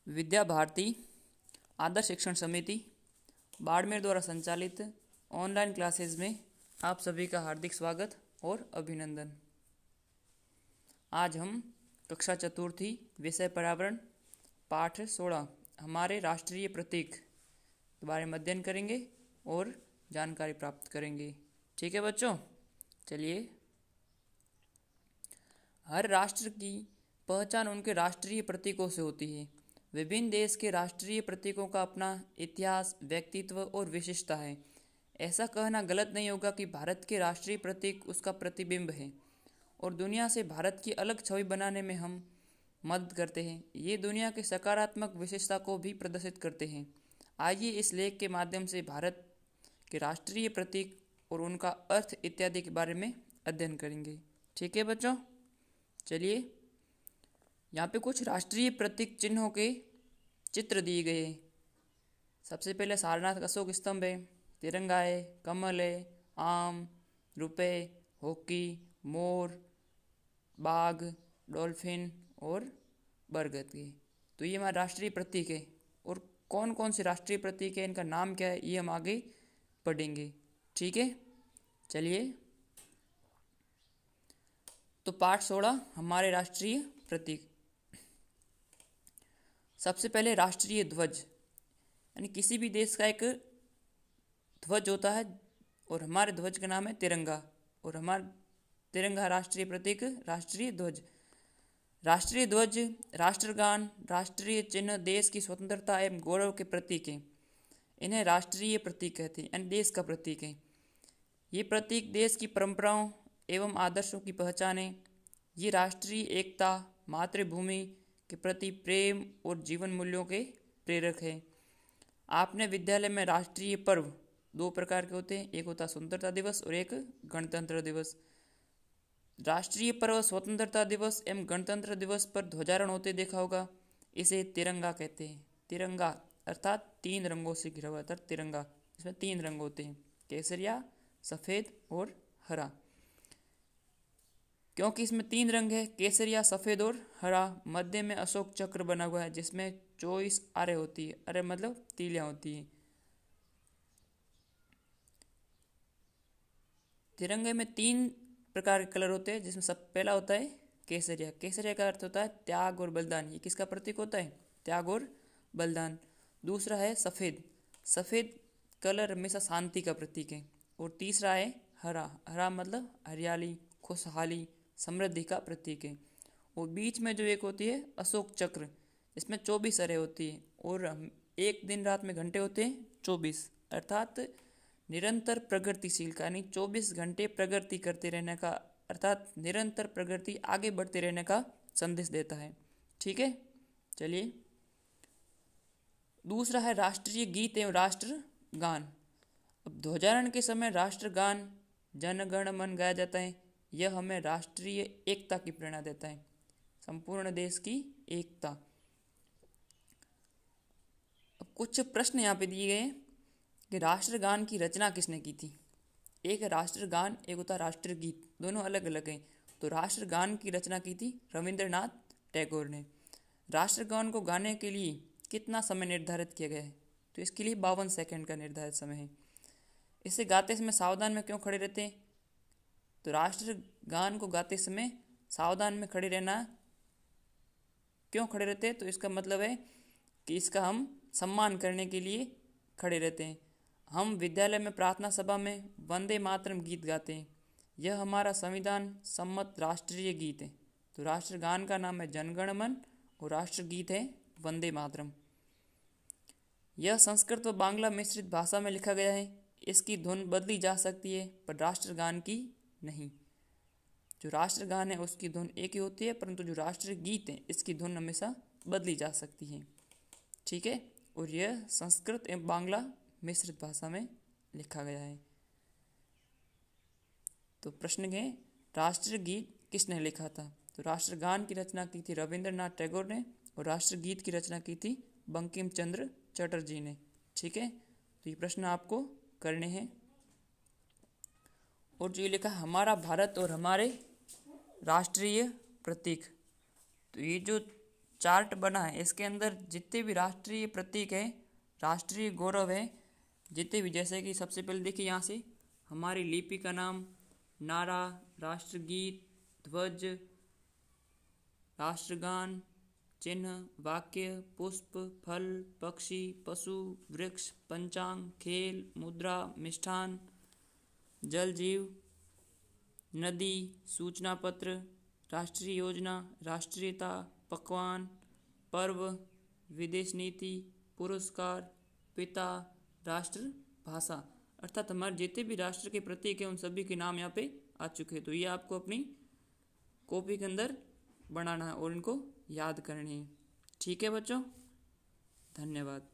विद्या भारती आदर्श शिक्षण समिति बाड़मेर द्वारा संचालित ऑनलाइन क्लासेज में आप सभी का हार्दिक स्वागत और अभिनंदन। आज हम कक्षा चतुर्थी विषय पर्यावरण पाठ 16 हमारे राष्ट्रीय प्रतीक के बारे में अध्ययन करेंगे और जानकारी प्राप्त करेंगे। ठीक है बच्चों, चलिए। हर राष्ट्र की पहचान उनके राष्ट्रीय प्रतीकों से होती है। विभिन्न देश के राष्ट्रीय प्रतीकों का अपना इतिहास, व्यक्तित्व और विशेषता है। ऐसा कहना गलत नहीं होगा कि भारत के राष्ट्रीय प्रतीक उसका प्रतिबिंब है और दुनिया से भारत की अलग छवि बनाने में हम मदद करते हैं। ये दुनिया की सकारात्मक विशेषता को भी प्रदर्शित करते हैं। आइए इस लेख के माध्यम से भारत के राष्ट्रीय प्रतीक और उनका अर्थ इत्यादि के बारे में अध्ययन करेंगे। ठीक है बच्चों, चलिए। यहाँ पे कुछ राष्ट्रीय प्रतीक चिन्हों के चित्र दिए गए हैं। सबसे पहले सारनाथ अशोक स्तंभ है, तिरंगा है, कमल है, आम, रुपए, हॉकी, मोर, बाघ, डॉल्फिन और बरगद के। तो ये हमारा राष्ट्रीय प्रतीक है। और कौन कौन से राष्ट्रीय प्रतीक है, इनका नाम क्या है, ये हम आगे पढ़ेंगे। ठीक है, चलिए। तो पाठ 16 हमारे राष्ट्रीय प्रतीक। सबसे पहले राष्ट्रीय ध्वज, यानी किसी भी देश का एक ध्वज होता है और हमारे ध्वज का नाम है तिरंगा। और हमारा तिरंगा राष्ट्रीय प्रतीक राष्ट्रीय ध्वज। राष्ट्रीय ध्वज, राष्ट्रगान, राष्ट्रीय चिन्ह देश की स्वतंत्रता एवं गौरव के प्रतीक हैं। इन्हें राष्ट्रीय प्रतीक कहते हैं, यानी देश का प्रतीक है। ये प्रतीक देश की परंपराओं एवं आदर्शों की पहचान है। ये राष्ट्रीय एकता, मातृभूमि के प्रति प्रेम और जीवन मूल्यों के प्रेरक है। आपने विद्यालय में राष्ट्रीय पर्व दो प्रकार के होते हैं, एक होता है स्वतंत्रता दिवस और एक गणतंत्र दिवस। राष्ट्रीय पर्व स्वतंत्रता दिवस एवं गणतंत्र दिवस पर ध्वजारोहण होते देखा होगा। इसे तिरंगा कहते हैं। तिरंगा अर्थात 3 रंगों से घिरा हुआ अर्थात तिरंगा। इसमें 3 रंग होते हैं, केसरिया, सफ़ेद और हरा। क्योंकि इसमें 3 रंग है, केसरिया, सफ़ेद और हरा। मध्य में अशोक चक्र बना हुआ है जिसमें 24 आरे होती है। अरे मतलब तीलियां होती हैं। तिरंगे में 3 प्रकार के कलर होते हैं, जिसमें सब पहला होता है केसरिया। केसरिया का अर्थ होता है त्याग और बलिदान। ये किसका प्रतीक होता है? त्याग और बलिदान। दूसरा है सफ़ेद। सफ़ेद कलर हमेशा शांति का प्रतीक है। और तीसरा है हरा। हरा मतलब हरियाली, खुशहाली, समृद्धि का प्रतीक है। और बीच में जो एक होती है अशोक चक्र, इसमें 24 अरे होती है। और एक दिन रात में घंटे होते हैं 24, अर्थात निरंतर प्रगतिशील का, यानी 24 घंटे प्रगति करते रहने का, अर्थात निरंतर प्रगति, आगे बढ़ते रहने का संदेश देता है। ठीक है, चलिए। दूसरा है राष्ट्रीय गीत एवं राष्ट्रगान। अब ध्वजारोहण के समय राष्ट्रगान जन गण मन गाया जाता है। यह हमें राष्ट्रीय एकता की प्रेरणा देता है, संपूर्ण देश की एकता। अब कुछ प्रश्न यहाँ पे दिए गए हैं कि राष्ट्रगान की रचना किसने की थी। एक है राष्ट्रगान, एक होता है राष्ट्रगीत, दोनों अलग अलग हैं। तो राष्ट्रगान की रचना की थी रविंद्रनाथ टैगोर ने। राष्ट्रगान को गाने के लिए कितना समय निर्धारित किया गया है? तो इसके लिए 52 सेकंड का निर्धारित समय है। इसे गाते समय सावधान में क्यों खड़े रहते हैं? तो राष्ट्रगान को गाते समय सावधान में खड़े रहना क्यों खड़े रहते हैं? तो इसका मतलब है कि इसका हम सम्मान करने के लिए खड़े रहते हैं। हम विद्यालय में प्रार्थना सभा में वंदे मातरम गीत गाते हैं। यह हमारा संविधान सम्मत राष्ट्रीय गीत है। तो राष्ट्रगान का नाम है जनगण मन और राष्ट्रगीत है वंदे मातरम। यह संस्कृत व बांग्ला मिश्रित भाषा में लिखा गया है। इसकी धुन बदली जा सकती है पर राष्ट्रगान की नहीं। जो राष्ट्रगान है उसकी धुन एक ही होती है, परंतु जो राष्ट्रगीत है इसकी धुन हमेशा बदली जा सकती है। ठीक है, और यह संस्कृत एवं बांग्ला मिश्रित भाषा में लिखा गया है। तो प्रश्न है राष्ट्रगीत किसने लिखा था? तो राष्ट्रगान की रचना की थी रविंद्रनाथ टैगोर ने और राष्ट्रगीत की रचना की थी बंकिम चंद्र चटर्जी ने। ठीक है, तो ये प्रश्न आपको करने हैं। और जो ये लिखा हमारा भारत और हमारे राष्ट्रीय प्रतीक, तो ये जो चार्ट बना है, इसके अंदर जितने भी राष्ट्रीय प्रतीक है, राष्ट्रीय गौरव है, जितने भी, जैसे कि सबसे पहले देखिए यहाँ से हमारी लिपि का नाम, नारा, राष्ट्रगीत, ध्वज, राष्ट्रगान, चिन्ह, वाक्य, पुष्प, फल, पक्षी, पशु, वृक्ष, पंचांग, खेल, मुद्रा, मिष्ठान, जल जीव, नदी, सूचना पत्र, राष्ट्रीय योजना, राष्ट्रीयता, पकवान, पर्व, विदेश नीति, पुरस्कार, पिता, राष्ट्र, भाषा। अर्थात हमारे जितने भी राष्ट्र के प्रतीक हैं उन सभी के नाम यहाँ पे आ चुके हैं। तो ये आपको अपनी कॉपी के अंदर बनाना है और इनको याद करनी है। ठीक है बच्चों, धन्यवाद।